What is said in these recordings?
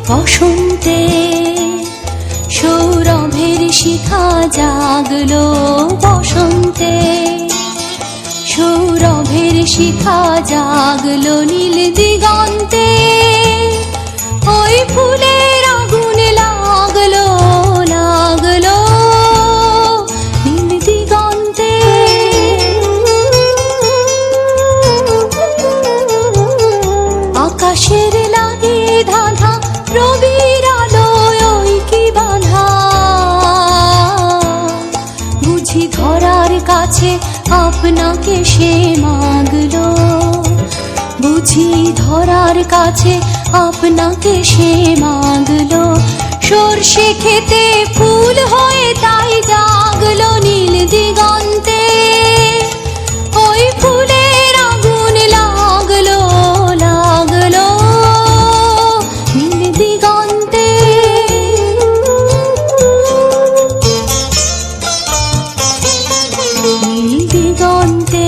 বসন্তে সৌরভের শিখা জাগলো বসন্তে, সৌরভের শিখা জাগলো নীল দিগন্তে, ওই ফুলের আগুন লাগলো লাগলো নীল দিগন্তে। আকাশের লাগে ধাঁধা রবির আলোয় ওই কি বাঁধা, বুঝি ধরার কাছে আপনাকে সে মাগলো, বুঝি ধরার কাছে আপনাকে সে মাগলো। সর্ষে খেতে ফুল হয়ে তাই জাগলো নীল দিগন্তে, ওই ফুলের আগুন লাগলো লাগলো নীল দিগন্তে। নীল দিগন্তে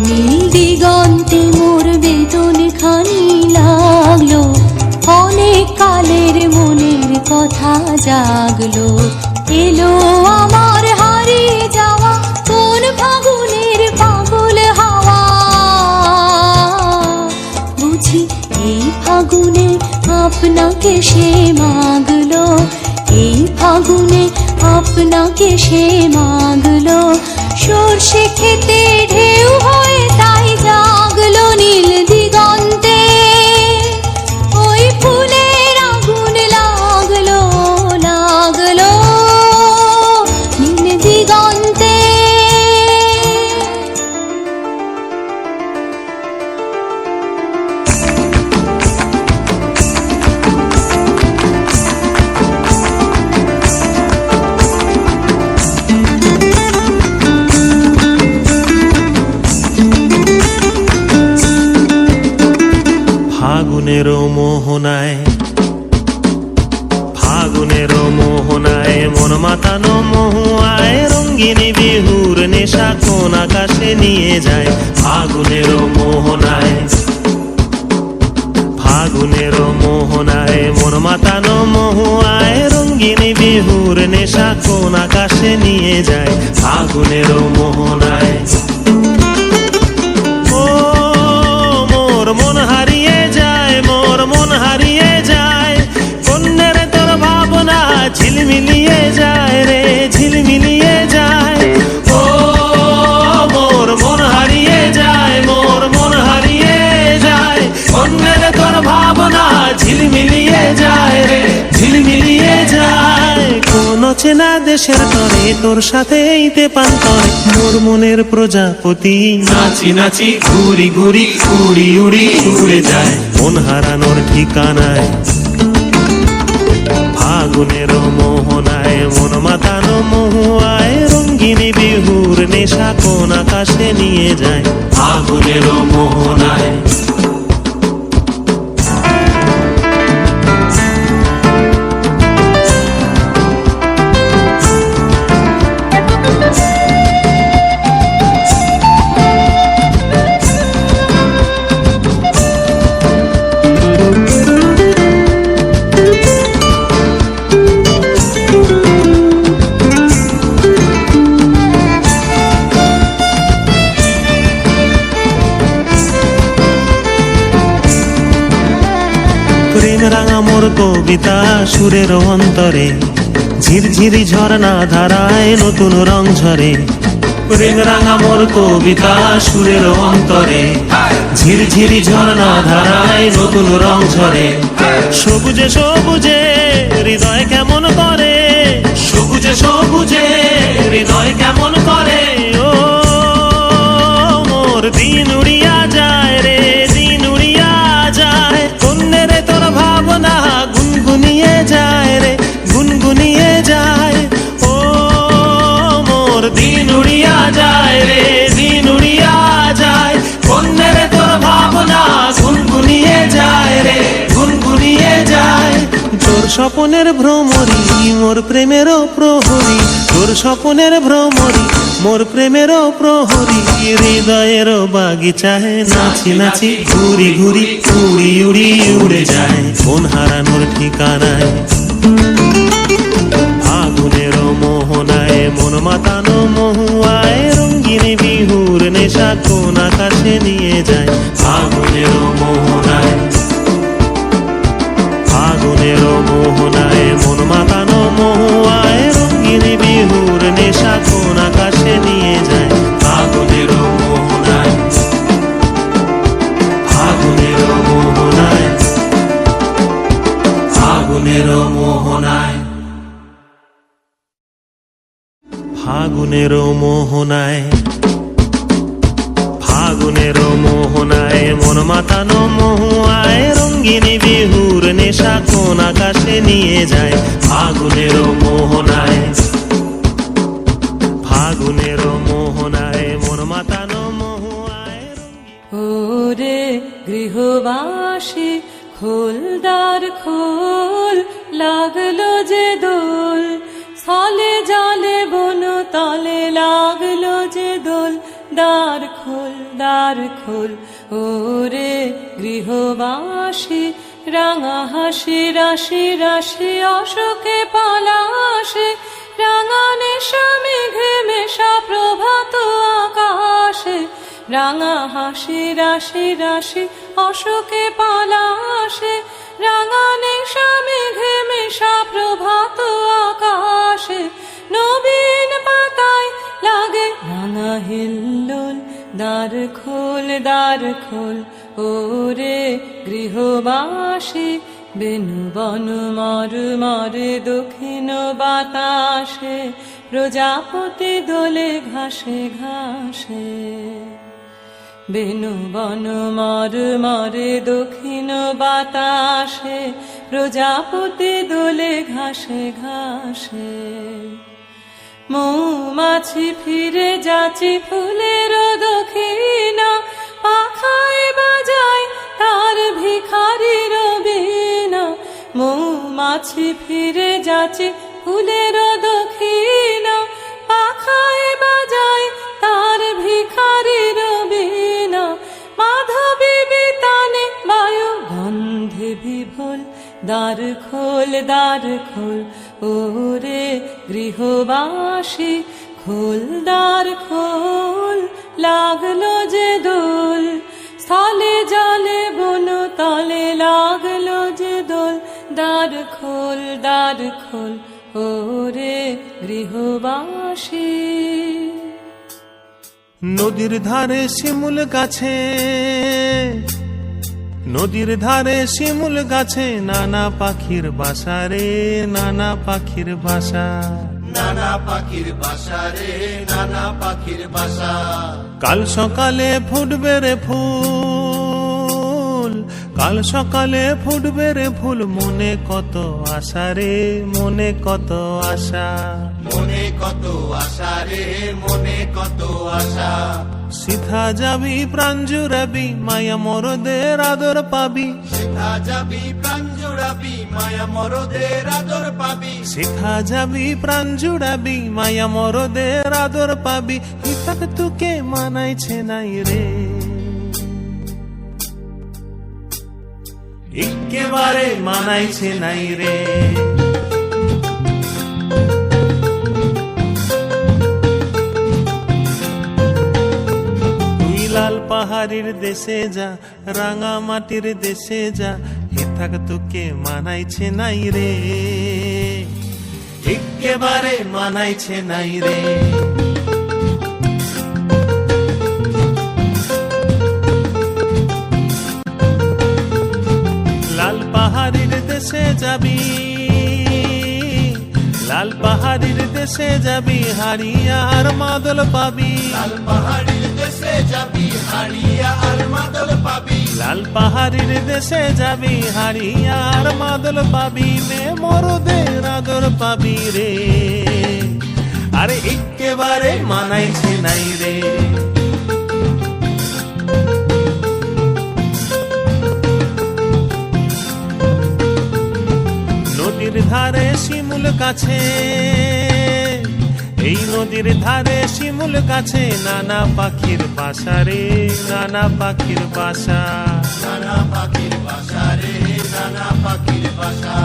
নীল দিগন্তে মোর বেদন খানি লাগলো, অনেক কালের মনের কথা জাগলো। এলো আমার হারিয়ে যাওয়া কোন ফাগুনের পাগল হাওয়া, বুঝি এই ফাগুনে আপনাকে সে মাগলো, এই ফাগুনে আপনাকে সে মাগলো। সর্ষে খেতে ঢেউ হয়ে তাই জাগলো নীল দিগন্তে, ওই ফুলের আগুন লাগলো লাগলো নীল দিগন্তে। ফাগুনের মোহনায় ফাগুনের মোহনায় মন মাতানো মহুয়ায়, রঙ্গিনী বিহুর নেশা কোন আকাশে নিয়ে যায়। ফাগুনের মোহনায় ফাগুনের মোহনায় মন মাতানো মহুয়ায়, রঙ্গিনী বিহুর নেশা কোন আকাশে নিয়ে যায়। ফাগুনের মোহনায় মন হারিয়ে যায়, মোর মন হারিয়ে যায়, কন্যের তোর ভাবনা ঝিলমিলিয়ে যায় রে ঝিলমিলিয়ে যায়। ও মোর মন হারিয়ে যায়, মোর মন হারিয়ে যায়, কন্যের তোর ভাবনা ঝিলমিলিয়ে যায় রে ঝিলমিলিয়ে যায়। কোন চেনা দেশের তরে তোর সাথে এইতে পান্তরে, মোর মনের প্রজাপতি নাচি নাচি ঘুরি ঘুরি উড়ি উড়ি উড়ে যায় মন হারানোর ঠিকানায়। ফাগুনের মোহনায় মন মাতানো মহুয়ায়, রঙ্গিনী বিহুর নেশা কোন আকাশে নিয়ে যায়। ফাগুনের মোহনায় রাঙা মোর কবিতা সুরের অন্তরে, ঝিরঝিরি ঝর্ণা ধারায় নতুন রং ঝরে। প্রেম রাঙা মোর কবিতা সুরের অন্তরে, ঝিরঝিরি ঝর্ণা ধারায় নতুন রং ঝরে। সবুজে সবুজে হৃদয় কেমন করে, সবুজে সবুজে হৃদয় কেমন করে। ও মোর দিন উড়িয়া যায় রে দিন উড়িয়া যায়, কন্যের তোর ভাবনা গুনগুনিয়ে যায় রে গুনগুনিয়ে যায়। ও মোর দিন উড়িয়া যায় রে দিন উড়িয়া যায়, কন্যের তোর ভাবনা গুনগুনিয়ে যায় রে গুনগুনিয়ে যায়। তোর স্বপনের ভ্রমরি মোর প্রেমেরও প্রহরী, তোর স্বপনের ভ্রমরী, মোর প্রেমেরও প্রহরী, হৃদয়েরও বাগিচায় নাচি নাচি ঘুরি ঘুরি উড়ি উড়ি উড়ে যায় মন হারানোর ঠিকানায়। ফাগুনেরও মোহনায় মন মাতানো মহুয়ায়, রঙ্গিনী বিহুর নেশা কোন আকাশে নিয়ে যায়। ফাগুনেরও মোহনায়, ফাগুনেরও মোহনায় মন মাতানো মহুয়ায়, রঙ্গিনী বিহুর নেশা কোন আকাশে নিয়ে যায়। ফাগুনেরও মোহনায়, ফাগুনেরও মোহনায়, ফাগুনেরও মোহনায়, ফাগুনেরও মোহনায়, ফাগুনেরও মোহনায় মন মাতানো মহুয়ায়, রঙ্গিনী বিহুর নেশা কোন আকাশে নিয়ে যায়। ফাগুনেরও মোহনায়, ফাগুনেরও মোহনায় মন মাতানো মহুয়ায়। ওরে গৃহবাসী খোলদার খোল, লাগলো যে দোল, স্থলে জলে বন তলে লাগলো যে দোল, দ্বার খোল দ্বার খোল। ওরে গৃহবাসী রাঙা হাসি রাশি রাশি অশোকে পলাশে, রাঙা নেশা মেঘে মেশা প্রভাত আকাশে, রাঙা হাসি রাশি রাশি অশোকে পলাশে, রাঙা নেশা মেঘে মেশা প্রভাত আকাশে, নবীন পাতায় লাগে রাঙা হিল্লোল, দ্বার খোল দ্বার খোল। ওরে গৃহবাসী বেনু বন মর মরে দক্ষিণ বাতাসে, প্রজাপতি দোলে ঘাসে ঘাসে, বেনু বন মর মরে দক্ষিণ বাতাসে, প্রজাপতি দোলে ঘাসে ঘাসে। মৌমাছি ফিরে যাচ্ছে ফুলের দক্ষিণা, পাখায় বাজায় তার ভিখারির বীণা। মৌমাছি ফিরে যাচ্ছে ফুলের দক্ষিণা, পাখায় বাজায় তার ভিখারির বীণা। মাধবী বিতানে বায়ু গন্ধে বিভোল, দ্বার খোল দ্বার খোল। ওরে গৃহবাসী খোল দ্বার খোল, লাগলো যে দোল, স্থলে জলে বন তলে লাগলো যে দোল, দ্বার খোল দ্বার খোল। ওরে গৃহবাসী। নদীর ধারে শিমুল গাছে, নদীর ধারে শিমুল গাছে, নানা পাখির বাসা রে নানা পাখির বাসা, নানা পাখির বাসা রে নানা পাখির বাসা। কাল সকালে ফুটবে রে ফুল, কাল সকালে ফুটবে রে ফুল, মনে কত আশা রে মনে কত আশা, মনে কত আশা রে মনে কত আশা। সিথা যাবি প্রাণ জুড়াবি, মায়া মরদের আদর পাবি, সেথা যাবি প্রাণ জুড়াবি, মায়া মরদের আদর পাবি। সিথা যাবি প্রাণ জুড়াবি, মায়া মরদের আদর পাবি। হিতাক তোকে মানাইছে নাই রে, একেবারে মানাইছে নাই রে। তুই লাল পাহাড়ির দেশে যা, রাঙা মাটির দেশে যা, হিতাক তোকে মানাইছে নাই রে, একেবারে মানাইছে নাই রে। লাল পাহাড়ির দেশে যাবি, লাল পাহাড়ির দেশে যাবি, হারিয়া আর মাদল পাবি, লাল পাহাড়ির দেশে যাবি, হারিয়া আর মাদল পাবি। লাল পাহাড়ির দেশে যাবি, হারিয়া আর মাদল পাবি, মে মরদের আদর পাবি রে, আরে একেবারে মানাইছে নাই রে। নদীর ধারে শিমুল কাছে, এই নদীর ধারে শিমুল গাছে নানা পাখির বাসা রে, নানা পাখির বাসা। নানা পাখির বাসা রে, নানা পাখির বাসা।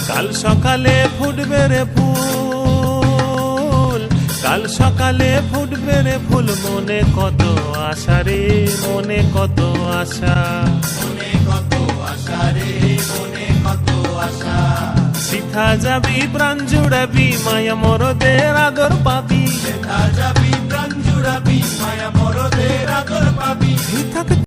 কাল সকালে ফুটবে রে ফুল, কাল সকালে ফুটবে রে ফুল, মনে কত আশা রে, মনে কত আশা। মনে কত আশা রে, মনে কত আশা। সিথা যাবি প্রাণ জুড়াবি, মায়া মরদের আদর পাবি। সেথা যাবি প্রাণ জুড়াবি, মায়া মরদের আদর পাবি।